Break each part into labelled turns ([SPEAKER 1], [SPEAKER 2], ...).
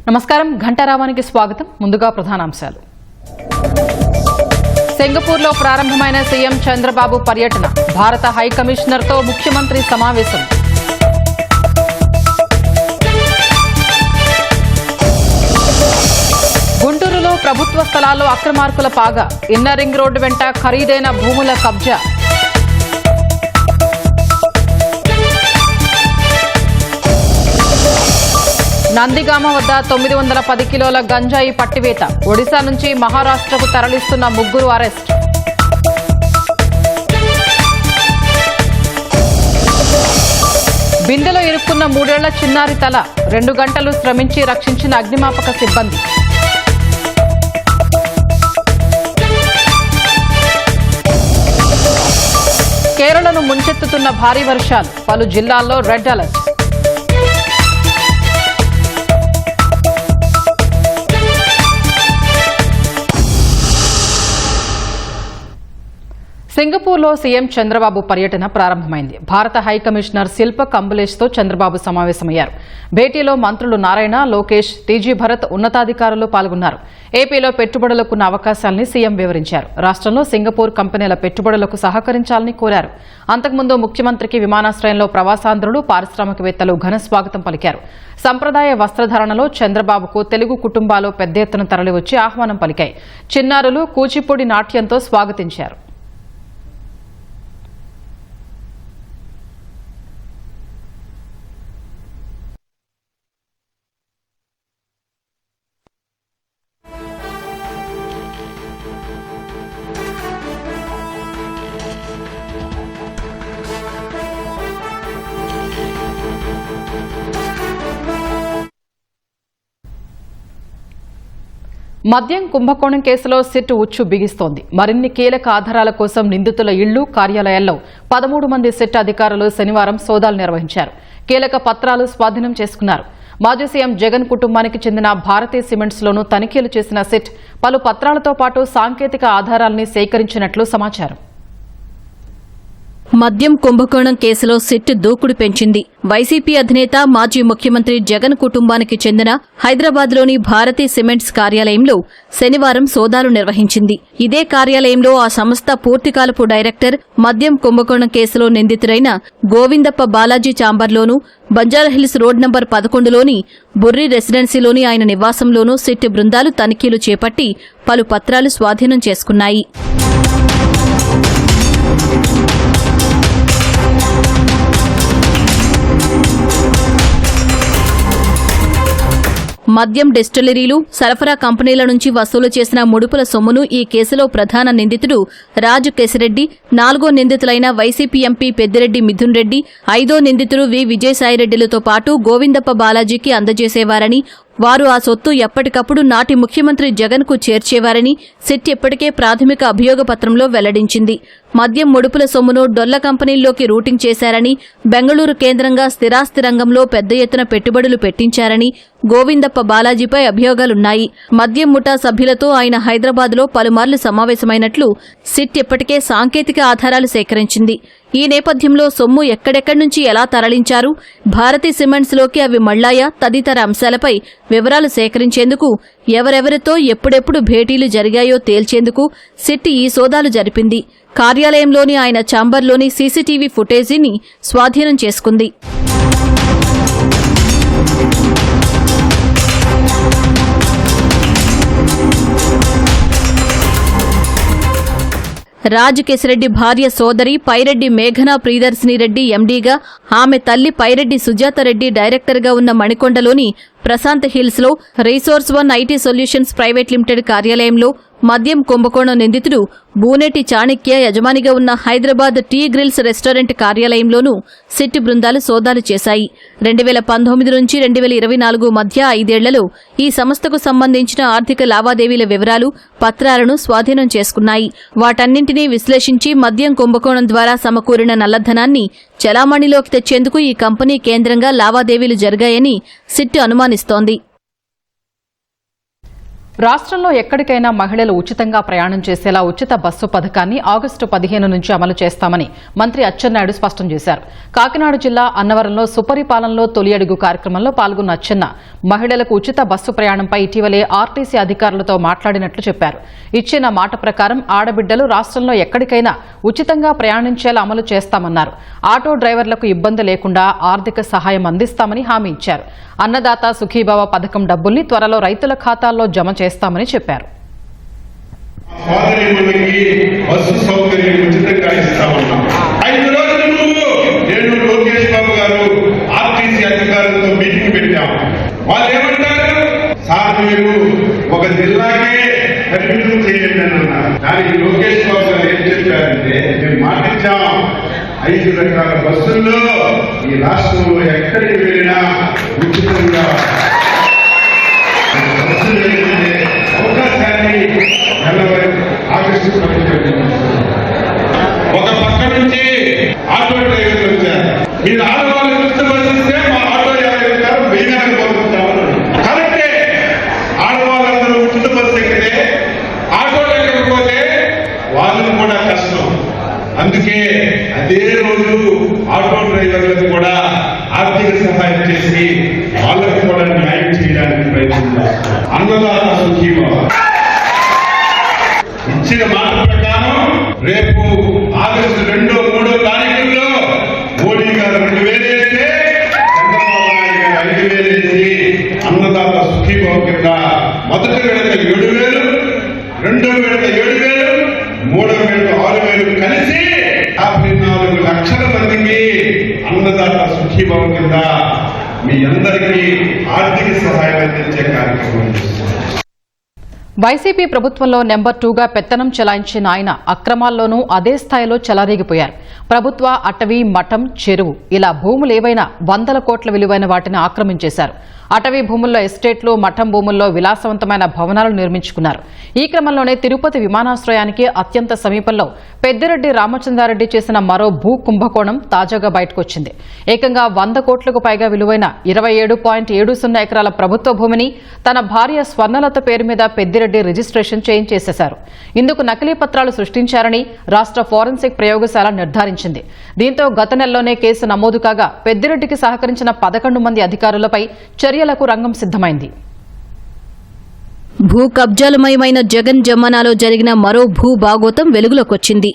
[SPEAKER 1] నమస్కారం. ఘంటారావానికి స్వాగతం. ముందుగా ప్రధానాంశాలు. సింగపూర్లో ప్రారంభమైన సీఎం చంద్రబాబు పర్యటన. భారత హై కమిషనర్తో ముఖ్యమంత్రి సమావేశం. గుంటూరులో ప్రభుత్వ స్థలాల్లో అక్రమార్కుల పాగా. ఇన్నర్ రింగ్ రోడ్డు వెంట ఖరీదైన భూముల కబ్జా. నందిగామ వద్ద 910 కిలోల గంజాయి పట్టివేత. ఒడిశా నుంచి మహారాష్ట్రకు తరలిస్తున్న 3 అరెస్ట్. బిందెలో ఇరుక్కున్న 3 ఏళ్ల చిన్నారి తల. 2 గంటలు శ్రమించి రక్షించిన అగ్నిమాపక సిబ్బంది. కేరళను ముంచెత్తుతున్న భారీ వర్షాలు. పలు జిల్లాల్లో రెడ్ అలర్ట్. సింగపూర్లో సీఎం చంద్రబాబు పర్యటన ప్రారంభమైంది. భారత హై కమిషనర్ శిల్ప కంబులేష్తో చంద్రబాబు సమావేశమయ్యారు. భేటీలో మంత్రులు నారాయణ, లోకేష్, టీజీ భరత్ ఉన్నతాధికారులు పాల్గొన్నారు. ఏపీలో పెట్టుబడులకున్న అవకాశాలని సీఎం వివరించారు. రాష్ట్రంలో సింగపూర్ కంపెనీల పెట్టుబడులకు సహకరించాలని కోరారు. అంతకుముందు ముఖ్యమంత్రికి విమానాశ్రయంలో ప్రవాసాంధ్రులు, పారిశ్రామికవేత్తలు ఘన స్వాగతం పలికారు. సంప్రదాయ వస్త్రధారణలో చంద్రబాబుకు తెలుగు కుటుంబాలు పెద్ద ఎత్తున తరలివచ్చి ఆహ్వానం పలికాయి. చిన్నారులు కూచిపూడి నాట్యంతో స్వాగతించారు. మద్యం కుంభకోణం కేసులో సిట్ ఉచ్చు బిగిస్తోంది. మరిన్ని కీలక ఆధారాల కోసం నిందితుల ఇళ్లు, కార్యాలయాల్లో 13 మంది సిట్ అధికారులు శనివారం సోదాలు నిర్వహించారు. కీలక పత్రాలు స్వాధీనం చేసుకున్నారు. మాజీ సీఎం జగన్ కుటుంబానికి చెందిన భారతీ సిమెంట్స్ లోనూ తనిఖీలు చేసిన సిట్ పలు పత్రాలతో పాటు సాంకేతిక ఆధారాల్ని సేకరించినట్లు సమాచారం.
[SPEAKER 2] మద్యం కుంభకోణం కేసులో సిట్ దూకుడు పెంచింది. వైసీపీ అధినేత, మాజీ ముఖ్యమంత్రి జగన్ కుటుంబానికి చెందిన హైదరాబాద్లోని భారతీ సిమెంట్స్ కార్యాలయంలో శనివారం సోదాలు నిర్వహించింది. ఇదే కార్యాలయంలో ఆ సంస్థ పూర్తికాలపు డైరెక్టర్, మద్యం కుంభకోణం కేసులో నిందితుడైన గోవిందప్ప బాలాజీ చాంబర్లోనూ, బంజారాహిల్స్ రోడ్ నంబర్ 11లోని బుర్రి రెసిడెన్సీలోని ఆయన నివాసంలోనూ సిట్ బృందాలు తనిఖీలు చేపట్టి పలు పత్రాలు స్వాధీనం చేసుకున్నాయి. మద్యం డిస్టిలరీలు, సరఫరా కంపెనీల నుంచి వసూలు చేసిన ముడుపుల సొమ్మును ఈ కేసులో ప్రధాన నిందితుడు రాజు కేశిరెడ్డి, 4వ నిందితులైన వైసీపీ ఎంపీ పెద్దిరెడ్డి మిథున్ రెడ్డి, 5వ నిందితుడు వి విజయసాయిరెడ్డిలతో పాటు గోవిందప్ప బాలాజీకి అందజేసేవారని, వారు ఆ సొత్తు ఎప్పటికప్పుడు నాటి ముఖ్యమంత్రి జగన్ కు చేర్చేవారని సిట్ ఇప్పటికే ప్రాథమిక అభియోగ పత్రంలో వెల్లడించింది. మద్యం ముడుపుల సొమ్మును డొల్ల కంపెనీల్లోకి రూటింగ్ చేశారని, బెంగళూరు కేంద్రంగా స్థిరాస్తి రంగంలో పెద్ద ఎత్తున పెట్టుబడులు పెట్టించారని గోవిందప్ప బాలాజీపై అభియోగాలున్నాయి. మద్యం ముఠా సభ్యులతో ఆయన హైదరాబాద్లో పలుమార్లు సమావేశమైనట్లు సిట్ ఇప్పటికే సాంకేతిక ఆధారాలు సేకరించింది. ఈ నేపథ్యంలో సొమ్ము ఎక్కడెక్కడి నుంచి ఎలా తరలించారు, భారతీ సిమెంట్స్లోకి అవి మళ్లాయా తదితర అంశాలపై వివరాలు సేకరించేందుకు, ఎవరెవరితో ఎప్పుడెప్పుడు భేటీలు జరిగాయో తేల్చేందుకు సిట్ ఈ సోదాలు జరిపింది. కార్యాలయంలోని ఆయన ఛాంబర్లోని సీసీటీవీ ఫుటేజీని స్వాధీనం చేసుకుంది. రాజకేశిరెడ్డి భార్య సోదరి పైరెడ్డి మేఘనా ప్రియదర్శిని రెడ్డి ఎండీగా, ఆమె తల్లి పైరెడ్డి సుజాతారెడ్డి డైరెక్టర్గా ఉన్న మణికొండలోని ప్రశాంత్ హిల్స్లో resource 1 IT solutions private limited కార్యాలయంలో మద్యం కుంభకోణం నిందితుడు బూనేటి చాణక్య యజమానిగా ఉన్న హైదరాబాద్ టీ గ్రిల్స్ రెస్టారెంట్ కార్యాలయంలోనూ సిట్ బృందాలు సోదాలు చేశాయి. 2019 నుంచి 2024 మధ్య 5 ఏళ్లలో ఈ సంస్థకు సంబంధించిన ఆర్థిక లావాదేవీల వివరాలు, పత్రాలను స్వాధీనం చేసుకున్నాయి. వాటన్నింటినీ విశ్లేషించి మద్యం కుంభకోణం ద్వారా సమకూరిన నల్లధనాన్ని చలామణిలోకి తెచ్చేందుకు ఈ కంపెనీ కేంద్రంగా లావాదేవీలు జరిగాయని సిట్ అనుమానిస్తోంది.
[SPEAKER 1] రాష్ట్రంలో ఎక్కడికైనా మహిళలు ఉచితంగా ప్రయాణం చేసేలా ఉచిత బస్సు పథకాన్ని ఆగస్టు 15 నుంచి అమలు చేస్తామని మంత్రి అచ్చెన్నాయుడు స్పష్టం చేశారు. కాకినాడ జిల్లా అన్నవరంలో సుపరిపాలనలో తొలి అడుగు కార్యక్రమంలో పాల్గొన్న అచ్చెన్న మహిళలకు ఉచిత బస్సు ప్రయాణంపై ఇటీవలే ఆర్టీసీ అధికారులతో మాట్లాడినట్లు చెప్పారు. ఇచ్చిన మాట ప్రకారం ఆడబిడ్డలు రాష్ట్రంలో ఎక్కడికైనా ఉచితంగా ప్రయాణించేలా అమలు చేస్తామన్నారు. ఆటో డ్రైవర్లకు ఇబ్బంది లేకుండా ఆర్థిక సహాయం అందిస్తామని హామీ ఇచ్చారు. అన్నదాత సుఖీభవ పథకం డబ్బుల్ని త్వరలో రైతుల ఖాతాల్లో జమ చేస్తామని చెప్పారు.
[SPEAKER 3] ఒక జిల్లాకే పరిమితం చేయండి అన్నారు. దానికి లోకేష్ బాబు గారు ఏం చెప్పారంటే, మేము మాటించాం 5 రకాల బస్సుల్లో ఈ రాష్ట్రంలో ఎక్కడికి వెళ్ళినా ఉచితంగా బస్సులు వెళ్ళే అవకాశాన్ని ఆగస్టు 15 ఒక పక్క నుంచి ఆటో డ్రైవర్లు వచ్చారు. మీరు ఆడవాళ్ళు చూస్తే బస్సిస్తే మా ఆటో డ్రైవర్ గారు వెయ్యి పంపుతామన్నారు. కరెక్టే, ఆడవాళ్ళందరూ ఉచిత బస్సు ఎక్కితే ఆటో ఎక్కకపోతే వాళ్ళకు కూడా కష్టం. అందుకే అదే రోజు ఆటో డ్రైవర్లకు కూడా ఆర్థిక సహాయం చేసి వాళ్ళకు కూడా న్యాయం చేయడానికి ప్రయత్నం చేస్తున్నారు. అన్నదాత సుఖీభవ ఇచ్చిన మాట ప్రకారం రేపు ఆగస్టు 2, 3 తారీఖుల్లో మోడీ గారు 2,000 వేస్తే చంద్రబాబు నాయుడు గారు 5,000 వేసి అన్నదాత సుఖీభవ కింద మొదటి విడత 7,000, రెండో విడత 7,000, మూడో విడత 6,000 కలిసి 54 లక్షల మందికి అన్నదాత సుఖీభవ కింద మీ అందరికీ ఆర్థిక సహాయం అందించే కార్యక్రమం చేస్తున్నారు.
[SPEAKER 1] వైసీపీ ప్రభుత్వంలో నెంబర్ 2గా పెత్తనం చెలాయించిన ఆయన అక్రమాల్లోనూ అదే స్థాయిలో చెలరేగిపోయారు. ప్రభుత్వ అటవీ, మఠం, చెరువు ఇలా భూములేవైనా 100 కోట్ల విలువైన వాటిని ఆక్రమించేశారు. అటవీ భూముల్లో ఎస్టేట్లు, మఠం భూముల్లో విలాసవంతమైన భవనాలు నిర్మించుకున్నారు. ఈ క్రమంలోనే తిరుపతి విమానాశ్రయానికి అత్యంత సమీపంలో పెద్దిరెడ్డి రామచంద్రారెడ్డి చేసిన మరో భూ కుంభకోణం తాజాగా బయటకొచ్చింది. ఏకంగా 100 కోట్లకు పైగా విలువైన 27.70 ఎకరాల ప్రభుత్వ భూమిని తన భార్య స్వర్ణలత పేరు మీద పెద్దిరెడ్డి రిజిస్ట్రేషన్ చేయించేశారు. ఇందుకు నకిలీ పత్రాలు సృష్టించారని రాష్ట్ర ఫోరెన్సిక్ ప్రయోగశాల నిర్ధారించింది. దీంతో గత నెలలోనే కేసు నమోదు కాగా పెద్దిరెడ్డికి సహకరించిన 11 మంది అధికారులపై చర్యలకు రంగం సిద్ధమైంది.
[SPEAKER 2] భూ కబ్జాలమయమైన జగన్ జమానాలో జరిగిన మరో భూ బాగోతం వెలుగులోకొచ్చింది.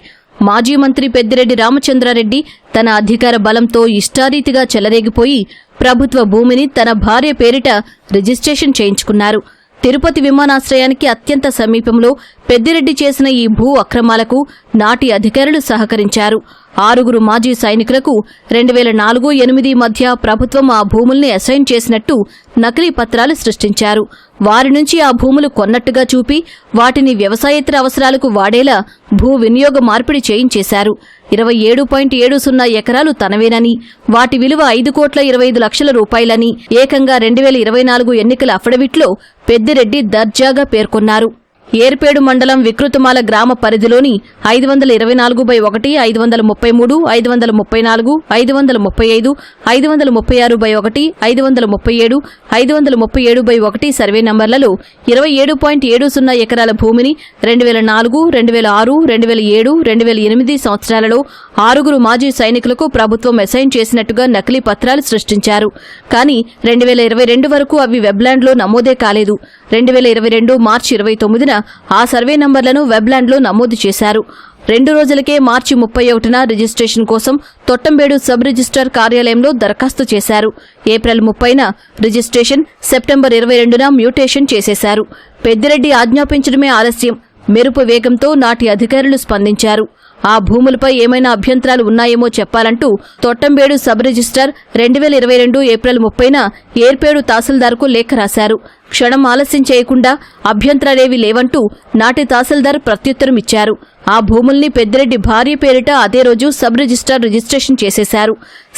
[SPEAKER 2] మాజీ మంత్రి పెద్దిరెడ్డి రామచంద్రారెడ్డి తన అధికార బలంతో ఇష్టారీతిగా చెలరేగిపోయి ప్రభుత్వ భూమిని తన భార్య పేరిట రిజిస్ట్రేషన్ చేయించుకున్నారు. తిరుపతి విమానాశ్రయానికి అత్యంత సమీపంలో పెద్దిరెడ్డి చేసిన ఈ భూ అక్రమాలకు నాటి అధికారులు సహకరించారు. 6 మాజీ సైనికులకు 2004-8 మధ్య ప్రభుత్వం ఆ భూముల్ని అసైన్ చేసినట్టు నకిలీ పత్రాలు సృష్టించారు. వారి నుంచి ఆ భూములు కొన్నట్టుగా చూపి వాటిని వ్యవసాయేతర అవసరాలకు వాడేలా భూ వినియోగ మార్పిడి చేయించేశారు. 27.70 ఎకరాలు తనవేనని, వాటి విలువ 5,25 లక్షల రూపాయలని ఏకంగా 2024 ఎన్నికల అఫిడవిట్లో పెద్దిరెడ్డి దర్జాగా పేర్కొన్నారు. ఏర్పేడు మండలం వికృతమాల గ్రామ పరిధిలోని 524/1, 533, 534, 535, 536/1, 537, 537/1 సర్వే నంబర్లలో 27.70 ఎకరాల భూమిని 2004, 2006, 2007, 2008 సంవత్సరాలలో 6 మాజీ సైనికులకు ప్రభుత్వం అసైన్ చేసినట్టుగా నకిలీ పత్రాలు సృష్టించారు. కానీ 2022 వరకు అవి వెబ్లాండ్లో నమోదే కాలేదు. 2022 మార్చి 29న ఆ సర్వే నంబర్లను వెబ్లాండ్లో నమోదు చేశారు. 2 రోజులకే మార్చి 31న రిజిస్ట్రేషన్ కోసం తొట్టంబేడు సబ్ రిజిస్ట్రార్ కార్యాలయంలో దరఖాస్తు చేశారు. ఏప్రిల్ 30న రిజిస్ట్రేషన్, సెప్టెంబర్ 22న మ్యూటేషన్ చేసేశారు. పెద్దిరెడ్డి ఆజ్ఞాపించడమే ఆలస్యం. మెరుపు వేగంతో నాటి అధికారులు స్పందించారు. ఆ భూములపై ఏమైనా అభ్యంతరాలు ఉన్నాయేమో చెప్పాలంటూ తొట్టంబేడు సబ్ రిజిస్ట్రార్ 2022 ఏప్రిల్ 30న ఏర్పేడు తహసీల్దార్కు లేఖ రాశారు. క్షణం ఆలస్యం చేయకుండా అభ్యంతరాలేవీ లేవంటూ నాటి తహసీల్దార్ ప్రత్యుత్తరం ఇచ్చారు. ఆ భూముల్ని పెద్దిరెడ్డి భార్య పేరిట అదే రోజు సబ్ రిజిస్ట్రార్ రిజిస్ట్రేషన్ చేసేశారు.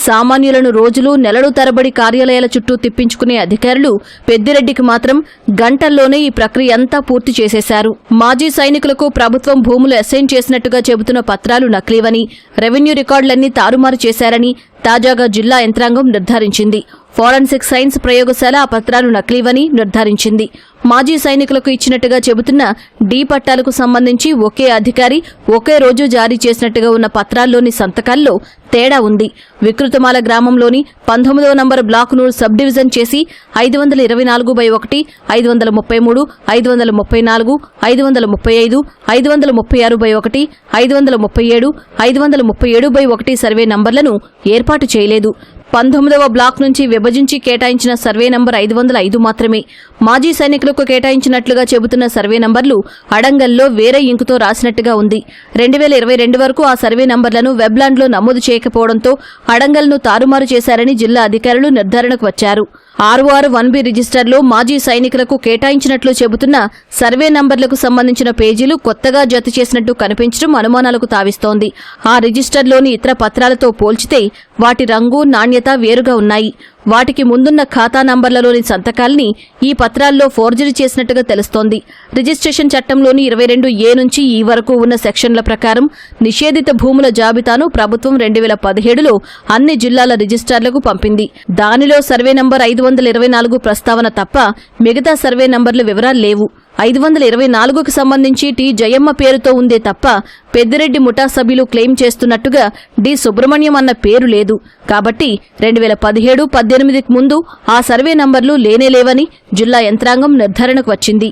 [SPEAKER 2] సామాన్యులను రోజులు, నెలలు తరబడి కార్యాలయాల చుట్టూ తిప్పించుకునే అధికారులు పెద్దిరెడ్డికి మాత్రం గంటల్లోనే ఈ ప్రక్రియ అంతా పూర్తి చేసేశారు. మాజీ సైనికులకు ప్రభుత్వం భూములు అసైన్ చేసినట్టుగా చెబుతున్న పత్రాలు నకిలీవని, రెవెన్యూ రికార్డులన్నీ తారుమారు చేశారని తాజాగా జిల్లా యంత్రాంగం నిర్ధారించింది. ఫోరెన్సిక్ సైన్స్ ప్రయోగశాల ఆ పత్రాలు నకిలీవని నిర్ధారించింది. మాజీ సైనికులకు ఇచ్చినట్టుగా చెబుతున్న డి పట్టాలకు సంబంధించి ఒకే అధికారి ఒకే రోజు జారీ చేసినట్టుగా ఉన్న పత్రాల్లోని సంతకాల్లో తేడా ఉంది. వికృతమాల గ్రామంలోని 19వ నంబర్ బ్లాకును సబ్ డివిజన్ చేసి 524/1, 533, 534, 535, 536/1, 537, 537/1 సర్వే నంబర్లను ఏర్పాటు చేయలేదు. 19వ బ్లాక్ నుంచి విభజించి కేటాయించిన సర్వే నంబర్ 505 మాత్రమే. మాజీ సైనికులకు కేటాయించినట్లుగా చెబుతున్న సర్వే నంబర్లు అడంగల్లో వేరే ఇంకుతో రాసినట్టుగా ఉంది. 2022 వరకు ఆ సర్వే నంబర్లను వెబ్లాండ్లో నమోదు చేయకపోవడంతో అడంగల్ను తారుమారు చేశారని జిల్లా అధికారులు నిర్ధారణకు వచ్చారు. 661B రిజిస్టర్లో మాజీ సైనికులకు కేటాయించినట్లు చెబుతున్న సర్వే నంబర్లకు సంబంధించిన పేజీలు కొత్తగా జత చేసినట్టు కనిపించడం అనుమానాలకు తావిస్తోంది. ఆ రిజిస్టర్లోని ఇతర పత్రాలతో పోల్చితే వాటి రంగు, నాణ్యత వేరుగా ఉన్నాయి. వాటికి ముందున్న ఖాతా నంబర్లలోని సంతకాల్ని ఈ పత్రాల్లో ఫోర్జరీ చేసినట్టుగా తెలుస్తోంది. రిజిస్ట్రేషన్ చట్టంలోని 22A నుంచి ఈ వరకు ఉన్న సెక్షన్ల ప్రకారం నిషేధిత భూముల జాబితాను ప్రభుత్వం 2017లో అన్ని జిల్లాల రిజిస్ట్రార్లకు పంపింది. దానిలో సర్వే నంబర్ 524 ప్రస్తావన తప్ప మిగతా సర్వే నంబర్ల వివరాలు లేవు. 524కు సంబంధించి టి జయమ్మ పేరుతో ఉందే తప్ప పెద్దిరెడ్డి ముఠా సభ్యులు క్లెయిమ్ చేస్తున్నట్టుగా డి సుబ్రహ్మణ్యం అన్న పేరు లేదు. కాబట్టి 2017-18కు ముందు ఆ సర్వే నంబర్లు లేనేలేవని జిల్లా యంత్రాంగం నిర్ధారణకు వచ్చింది.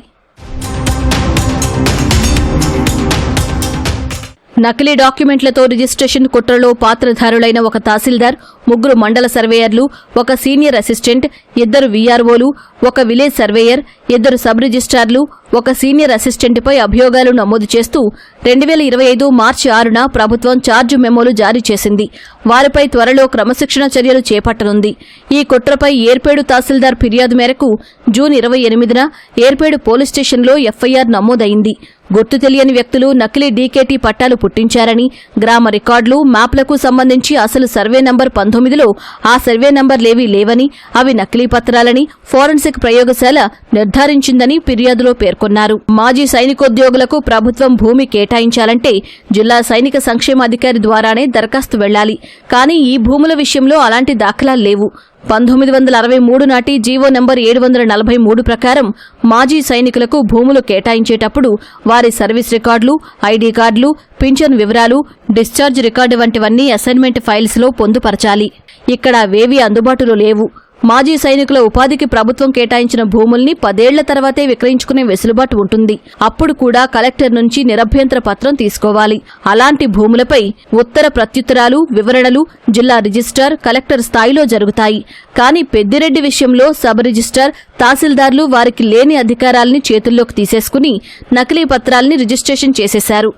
[SPEAKER 2] నకిలీ డాక్యుమెంట్లతో రిజిస్ట్రేషన్ కుట్రలో పాత్రధారులైన ఒక తహసీల్దార్, 3 మండల సర్వేయర్లు, 1 సీనియర్ అసిస్టెంట్, 2 వీఆర్ఓలు, 1 విలేజ్ సర్వేయర్, 2 సబ్ రిజిస్ట్రార్లు, 1 సీనియర్ అసిస్టెంట్పై అభియోగాలు నమోదు చేస్తూ 2025 మార్చి 6న ప్రభుత్వం ఛార్జ్ మెమోలు జారీ చేసింది. వారిపై త్వరలో క్రమశిక్షణ చర్యలు చేపట్టనుంది. ఈ కుట్రపై ఏర్పేడు తహసీల్దార్ ఫిర్యాదు మేరకు జూన్ 28న ఏర్పేడు పోలీస్ స్టేషన్లో ఎఫ్ఐఆర్ నమోదైంది. గుర్తు తెలియని వ్యక్తులు నకిలీ డీకేటీ పట్టాలు పుట్టించారని, గ్రామ రికార్డులు, మ్యాప్లకు సంబంధించి అసలు సర్వే నంబర్ 19లో ఆ సర్వే నంబర్లేవీ లేవని, అవి నకిలీ పత్రాలని ఫోరెన్సిక్ ప్రయోగశాల నిర్ధారించిందని ఫిర్యాదులో పేర్కొన్నారు. మాజీ సైనికోద్యోగులకు ప్రభుత్వం భూమి కేటాయించాలంటే జిల్లా సైనిక సంక్షేమాధికారి ద్వారానే దరఖాస్తు వెళ్లాలి. కానీ ఈ భూముల విషయంలో అలాంటి దాఖలాలు లేవు. 1963 నాటి జీవో నంబర్ 743 ప్రకారం మాజీ సైనికులకు భూములు కేటాయించేటప్పుడు వారి సర్వీస్ రికార్డులు, ఐడీ కార్డులు, పింఛన్ వివరాలు, డిశ్చార్జ్ రికార్డు వంటివన్నీ అసైన్మెంట్ ఫైల్స్లో పొందుపరచాలి. ఇక్కడ అవేవీ అందుబాటులో లేవు. మాజీ సైనికుల ఉపాధికి ప్రభుత్వం కేటాయించిన భూముల్ని 10 ఏళ్ల తర్వాతే విక్రయించుకునే వెసులుబాటు ఉంటుంది. అప్పుడు కూడా కలెక్టర్ నుంచి నిరభ్యంతర పత్రం తీసుకోవాలి. అలాంటి భూములపై ఉత్తర ప్రత్యుత్తరాలు, వివరణలు జిల్లా రిజిస్ట్రార్, కలెక్టర్ స్థాయిలో జరుగుతాయి. కానీ పెద్దిరెడ్డి విషయంలో సబ్ రిజిస్ట్రార్, తహసీల్దార్లు వారికి లేని అధికారాల్ని చేతుల్లోకి తీసేసుకుని నకిలీ పత్రాల్ని రిజిస్ట్రేషన్ చేసేశారు.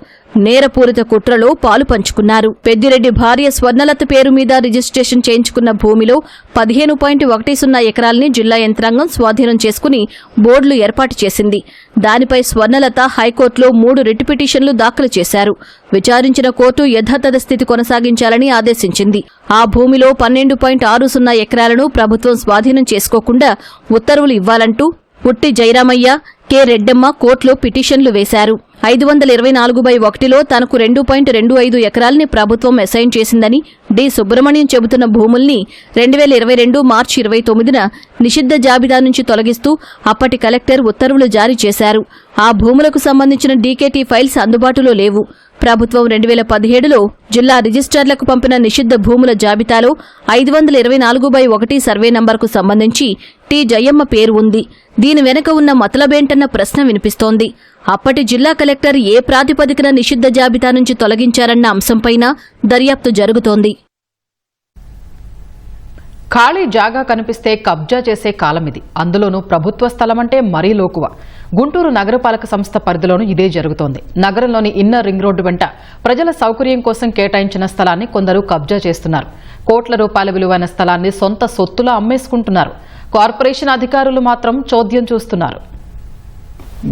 [SPEAKER 2] నేరపూరిత కుట్రలో పాలు పంచుకున్నారు. పెద్దిరెడ్డి భార్య స్వర్ణలత పేరు మీద రిజిస్ట్రేషన్ చేయించుకున్న భూమిలో 15.10 ఎకరాల్ని జిల్లా యంత్రాంగం స్వాధీనం చేసుకుని బోర్డులు ఏర్పాటు చేసింది. దానిపై స్వర్ణలత హైకోర్టులో 3 రిట్ పిటిషన్లు దాఖలు చేశారు. విచారించిన కోర్టు యథాతథ స్థితి కొనసాగించాలని ఆదేశించింది. ఆ భూమిలో 12.60 ఎకరాలను ప్రభుత్వం స్వాధీనం చేసుకోకుండా ఉత్తర్వులు ఇవ్వాలంటూ పుట్టి జయరామయ్య, కె రెడ్డమ్మ కోర్టులో పిటిషన్లు వేశారు. 524/1లో తనకు 2.25 ఎకరాల్ని ప్రభుత్వం అసైన్ చేసిందని డి సుబ్రహ్మణ్యం చెబుతున్న భూముల్ని 2022 మార్చి 29న నిషిద్ధ జాబితా నుంచి తొలగిస్తూ అప్పటి కలెక్టర్ ఉత్తర్వులు జారీ చేశారు. ఆ భూములకు సంబంధించిన డీకేటీ ఫైల్స్ అందుబాటులో లేవు. ప్రభుత్వం 2017లో జిల్లా రిజిస్ట్రార్లకు పంపిన నిషిద్ధ భూముల జాబితాలో 524/1 సర్వే నంబర్కు సంబంధించి టి జయమ్మ పేరు ఉంది. దీని వెనుక ఉన్న మతలబేంటన్న ప్రశ్న వినిపిస్తోంది. అప్పటి జిల్లా కలెక్టర్ ఏ ప్రాతిపదికన నిషిద్ధ జాబితా నుంచి తొలగించారన్న అంశంపైన దర్యాప్తు జరుగుతోంది.
[SPEAKER 1] ఖాళీ జాగా కనిపిస్తే కబ్జా చేసే కాలమిది. అందులోనూ ప్రభుత్వ స్థలమంటే మరీ లోకువ. గుంటూరు నగరపాలక సంస్థ పరిధిలోనూ ఇదే జరుగుతోంది. నగరంలోని ఇన్నర్ రింగ్ రోడ్డు వెంట ప్రజల సౌకర్యం కోసం కేటాయించిన స్థలాన్ని కొందరు కబ్జా చేస్తున్నారు. కోట్ల రూపాయల విలువైన స్థలాన్ని సొంత సొత్తులా అమ్మేసుకుంటున్నారు. కార్పొరేషన్ అధికారులు మాత్రం చోద్యం చూస్తున్నారు.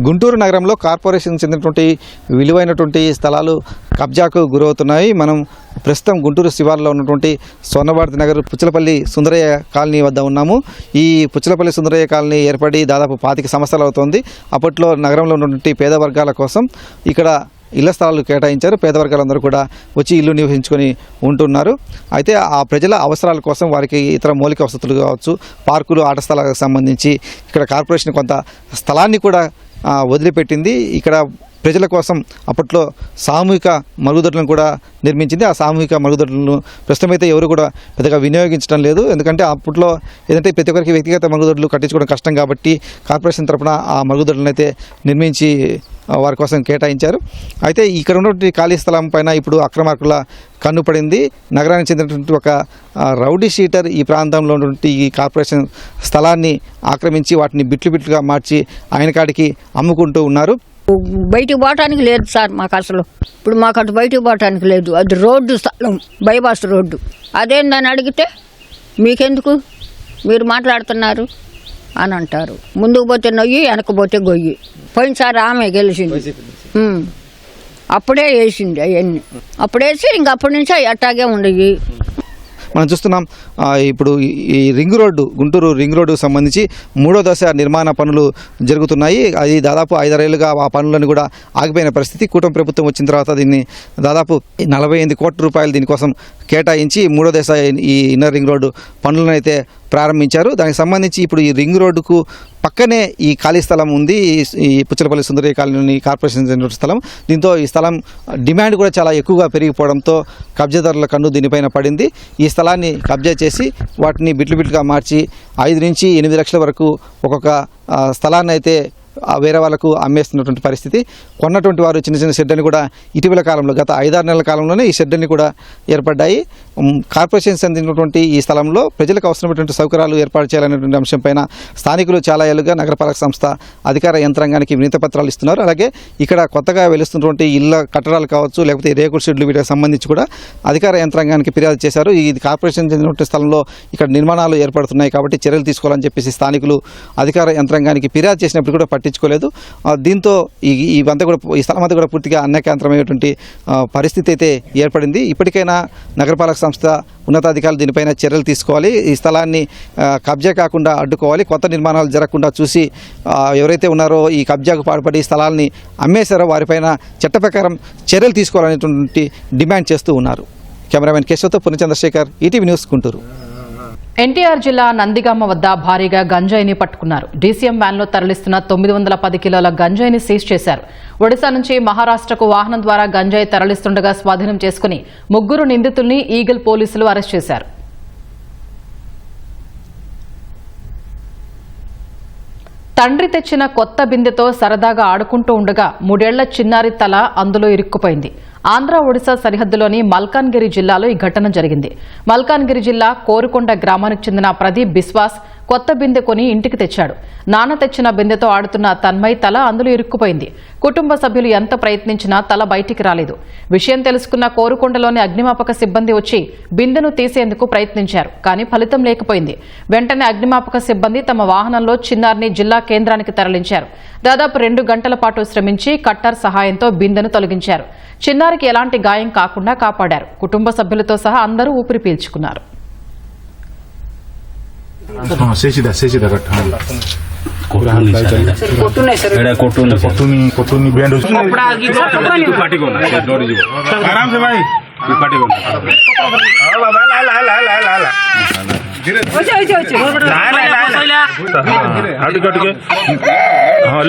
[SPEAKER 4] గుంటూరు నగరంలో కార్పొరేషన్ చెందినటువంటి విలువైనటువంటి స్థలాలు కబ్జాకు గురవుతున్నాయి. మనం ప్రస్తుతం గుంటూరు శివార్లో ఉన్నటువంటి స్వర్ణభారతి నగర్ పుచ్చలపల్లి సుందరయ్య కాలనీ వద్ద ఉన్నాము. ఈ పుచ్చలపల్లి సుందరయ్య కాలనీ ఏర్పడి దాదాపు 25 సంవత్సరాలు అవుతోంది. అప్పట్లో నగరంలో ఉన్నటువంటి పేద వర్గాల కోసం ఇక్కడ ఇళ్ల స్థలాలు కేటాయించారు. పేద వర్గాలందరూ కూడా వచ్చి ఇల్లు నివసించుకొని ఉంటున్నారు. అయితే ఆ ప్రజల అవసరాల కోసం వారికి ఇతర మౌలిక వసతులు కావచ్చు, పార్కులు, ఆట స్థలాలకు సంబంధించి ఇక్కడ కార్పొరేషన్ కొంత స్థలాన్ని కూడా వదిలిపెట్టింది. ఇక్కడ ప్రజల కోసం అప్పట్లో సామూహిక మరుగుదొడ్లను కూడా నిర్మించింది. ఆ సామూహిక మరుగుదొడ్లను ప్రస్తుతం అయితే ఎవరు కూడా పెద్దగా వినియోగించడం లేదు. ఎందుకంటే అప్పట్లో ఏదంటే ప్రతి ఒక్కరికి వ్యక్తిగత మరుగుదొడ్లు కట్టించుకోవడం కష్టం కాబట్టి కార్పొరేషన్ తరఫున ఆ మరుగుదొడ్లను అయితే నిర్మించి వారి కోసం కేటాయించారు. అయితే ఇక్కడ ఉన్నటువంటి ఖాళీ స్థలం పైన ఇప్పుడు అక్రమార్కుల కన్ను పడింది. నగరానికి చెందినటువంటి ఒక రౌడీ షీటర్ ఈ ప్రాంతంలో ఉన్నటువంటి ఈ కార్పొరేషన్ స్థలాన్ని ఆక్రమించి వాటిని బిట్లుగా మార్చి ఆయన కాడికి అమ్ముకుంటూ ఉన్నారు.
[SPEAKER 5] బయటికి పోవటానికి లేదు సార్ మాకు అసలు. ఇప్పుడు మాకు అటు బయటికి పోవటానికి లేదు. అది రోడ్డు స్థలం, బైపాస్ రోడ్డు. అదేందని అడిగితే మీకెందుకు మీరు మాట్లాడుతున్నారు అని అంటారు. ముందుకు పోతే నొయ్యి, వెనక పోతే గొయ్యి. పోయినసారి ఆమె గెలిచింది. అప్పుడే వేసింది అవన్నీ. అప్పుడేసి ఇంక అప్పటి నుంచి అవి అట్టాగే ఉండయి.
[SPEAKER 4] మనం చూస్తున్నాం ఇప్పుడు ఈ రింగ్ రోడ్డు, గుంటూరు రింగ్ రోడ్డుకు సంబంధించి 3వ దశ నిర్మాణ పనులు జరుగుతున్నాయి. అది దాదాపు 5-6 ఏళ్ళుగా ఆ పనులను కూడా ఆగిపోయిన పరిస్థితి. కూటమి ప్రభుత్వం వచ్చిన తర్వాత దీన్ని దాదాపు 48 కోట్ల రూపాయలు దీనికోసం కేటాయించి 3వ దశ ఈ ఇన్నర్ రింగ్ రోడ్డు పనులను అయితే ప్రారంభించారు. దానికి సంబంధించి ఇప్పుడు ఈ రింగ్ రోడ్డుకు పక్కనే ఈ ఖాళీ స్థలం ఉంది. ఈ పుచ్చలపల్లి సుందరయ్య కాలనీ కార్పొరేషన్ చెందిన స్థలం. దీంతో ఈ స్థలం డిమాండ్ కూడా చాలా ఎక్కువగా పెరిగిపోవడంతో కబ్జాదారుల కన్ను దీనిపైన పడింది. ఈ స్థలాన్ని కబ్జా చేసి వాటిని బిట్లుగా మార్చి 5 నుంచి 8 లక్షల వరకు ఒక్కొక్క స్థలాన్ని అయితే వేరే వాళ్ళకు అమ్మేస్తున్నటువంటి పరిస్థితి. కొన్నటువంటి వారు చిన్న షెడ్ని కూడా ఇటీవల కాలంలో గత 5-6 నెలల కాలంలోనే ఈ షెడ్ని కూడా ఏర్పడ్డాయి. కార్పొరేషన్ చెందినటువంటి ఈ స్థలంలో ప్రజలకు అవసరమైనటువంటి సౌకర్యాలు ఏర్పాటు చేయాలనేటువంటి అంశంపైన స్థానికులు చాలా ఏళ్ళుగా నగరపాలక సంస్థ అధికార యంత్రాంగానికి వినతి పత్రాలు ఇస్తున్నారు. అలాగే ఇక్కడ కొత్తగా వెలుస్తున్నటువంటి ఇళ్ల కట్టడాలు కావచ్చు, లేకపోతే రేకుల షెడ్లు వీటికి సంబంధించి కూడా అధికార యంత్రాంగానికి ఫిర్యాదు చేశారు. ఇది కార్పొరేషన్ చెందినటువంటి స్థలంలో ఇక్కడ నిర్మాణాలు ఏర్పడుతున్నాయి కాబట్టి చర్యలు తీసుకోవాలని చెప్పేసి స్థానికులు అధికార యంత్రాంగానికి ఫిర్యాదు చేసినప్పుడు కూడా పట్టించుకోలేదు. దీంతో ఇవంతా కూడా ఈ స్థలం అంతా కూడా పూర్తిగా అన్యాక్రాంతమైనటువంటి పరిస్థితి అయితే ఏర్పడింది. ఇప్పటికైనా నగరపాలక సంస్థ ఉన్నతాధికారులు దీనిపైన చర్యలు తీసుకోవాలి. ఈ స్థలాన్ని కబ్జా కాకుండా అడ్డుకోవాలి. కొత్త నిర్మాణాలు జరగకుండా చూసి ఎవరైతే ఉన్నారో ఈ కబ్జాకు పాల్పడి స్థలాల్ని అమ్మేశారో వారిపైన చట్ట ప్రకారం చర్యలు తీసుకోవాలనేటువంటి డిమాండ్ చేస్తూ ఉన్నారు. కెమెరామెన్ కేశవతో పూర్ణచంద్రశేఖర్, ఈటీవీ న్యూస్, గుంటూరు.
[SPEAKER 1] ఎన్టీఆర్ జిల్లా నందిగామ వద్ద భారీగా గంజాయిని పట్టుకున్నారు. డీసీఎం వ్యాన్లో తరలిస్తున్న 910 కిలోల గంజాయిని సీజ్ చేశారు. ఒడిశా నుంచి మహారాష్ట్రకు వాహనం ద్వారా గంజాయి తరలిస్తుండగా స్వాధీనం చేసుకుని 3 నిందితుల్ని ఈగల్ పోలీసులు అరెస్ట్ చేశారు. తండ్రి తెచ్చిన కొత్త బిందెతో సరదాగా ఆడుకుంటూ ఉండగా 3 ఏళ్ల చిన్నారి తల అందులో ఇరుక్కుపోయింది. ఆంధ్ర ఒడిశా సరిహద్దులోని మల్కాన్గిరి జిల్లాలో ఈ ఘటన జరిగింది. మల్కాన్గిరి జిల్లా కోరుకొండ గ్రామానికి చెందిన ప్రదీప్ బిశ్వాస్ కొత్త బిందె కొని ఇంటికి తెచ్చాడు. నాన్న తెచ్చిన బిందెతో ఆడుతున్న తన్మయ్ తల అందులో ఇరుక్కుపోయింది. కుటుంబ సభ్యులు ఎంత ప్రయత్నించినా తల బయటికి రాలేదు. విషయం తెలుసుకున్న కోరుకొండలోని అగ్నిమాపక సిబ్బంది వచ్చి బిందెను తీసేందుకు ప్రయత్నించారు. కానీ ఫలితం లేకపోయింది. వెంటనే అగ్నిమాపక సిబ్బంది తమ వాహనంలో చిన్నారిని జిల్లా కేంద్రానికి తరలించారు. దాదాపు 2 గంటల పాటు శ్రమించి కట్టర్ సహాయంతో బిందెను తొలగించారు. చిన్నారికి ఎలాంటి గాయం కాకుండా కాపాడారు. కుటుంబ సభ్యులతో సహా అందరూ ఊపిరి పీల్చుకున్నారు.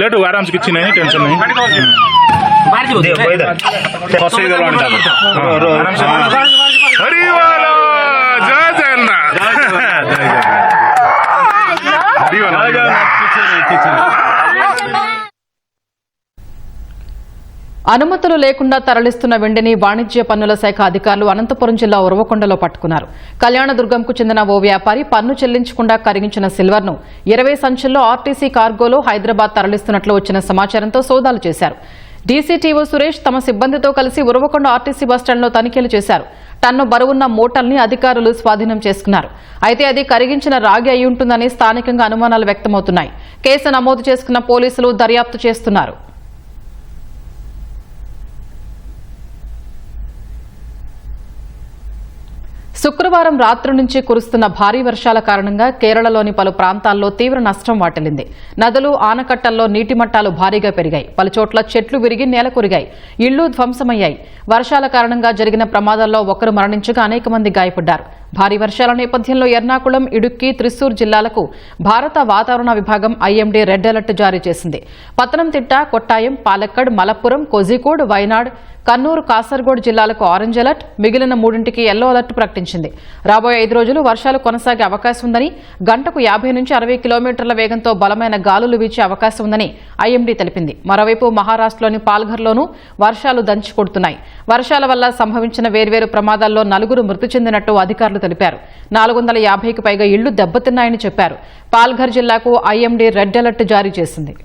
[SPEAKER 6] लेट आराम से किसी नहीं टेंशन नहीं
[SPEAKER 1] అనుమతులు లేకుండా తరలిస్తున్న వెండిని వాణిజ్య పన్నుల శాఖ అధికారులు అనంతపురం జిల్లా ఉరవకొండలో పట్టుకున్నారు. కళ్యాణదుర్గంకు చెందిన ఓ వ్యాపారి పన్ను చెల్లించకుండా కరిగించిన సిల్వర్ను 20 సంచుల్లో ఆర్టీసీ కార్గోలో హైదరాబాద్ తరలిస్తున్నట్లు వచ్చిన సమాచారంతో సోదాలు చేశారు. డీసీటీఓ సురేష్ తమ సిబ్బందితో కలిసి ఉరవకొండ ఆర్టీసీ బస్టాండ్లో తనిఖీలు చేశారు. టన్ను బరువున్న మూటల్ని అధికారులు స్వాధీనం చేసుకున్నారు. అయితే అది కరిగించిన రాగి అయి ఉంటుందని స్థానికంగా అనుమానాలు వ్యక్తమవుతున్నాయి. కేసు నమోదు చేసుకున్న పోలీసులు దర్యాప్తు చేస్తున్నారు. శుక్రవారం రాత్రి నుంచి కురుస్తున్న భారీ వర్షాల కారణంగా కేరళలోని పలు ప్రాంతాల్లో తీవ్ర నష్టం వాటిల్లింది. నదులు, ఆనకట్టల్లో నీటి మట్టాలు భారీగా పెరిగాయి. పలుచోట్ల చెట్లు విరిగి నేలకొరిగాయి. ఇళ్లు ధ్వంసమయ్యాయి. వర్షాల కారణంగా జరిగిన ప్రమాదాల్లో ఒకరు మరణించగా అనేక మంది గాయపడ్డారు. భారీ వర్షాల నేపథ్యంలో ఎర్నాకుళం, ఇడుక్కి, త్రిశూర్ జిల్లాలకు భారత వాతావరణ విభాగం ఐఎండీ రెడ్ అలర్ట్ జారీ చేసింది. పతనంతిట్ట, కొట్టాయం, పాలక్కడ్, మలప్పురం, కోజికోడ్, వైనాడ్, కన్నూరు, కాసర్గోడ్ జిల్లాలకు ఆరెంజ్ అలర్ట్, మిగిలిన 3ంటికి యెల్లో అలర్ట్ ప్రకటించింది. రాబోయే 5 రోజులు వర్షాలు కొనసాగే అవకాశం ఉందని, గంటకు 50 నుంచి 60 కిలోమీటర్ల వేగంతో బలమైన గాలులు వీచే అవకాశం ఉందని ఐఎండీ తెలిపింది. మరోవైపు మహారాష్ట్రలోని పాల్ఘర్లోనూ వర్షాలు దంచి కొడుతున్నాయి. వర్షాల వల్ల సంభవించిన వేర్వేరు ప్రమాదాల్లో 4 మృతి చెందినట్టు అధికారులు తెలిపారు. 450కి పైగా ఇళ్లు దెబ్బతిన్నాయని చెప్పారు. పాల్ఘర్ జిల్లాకు ఐఎండీ రెడ్ అలర్ట్ జారీ చేసింది.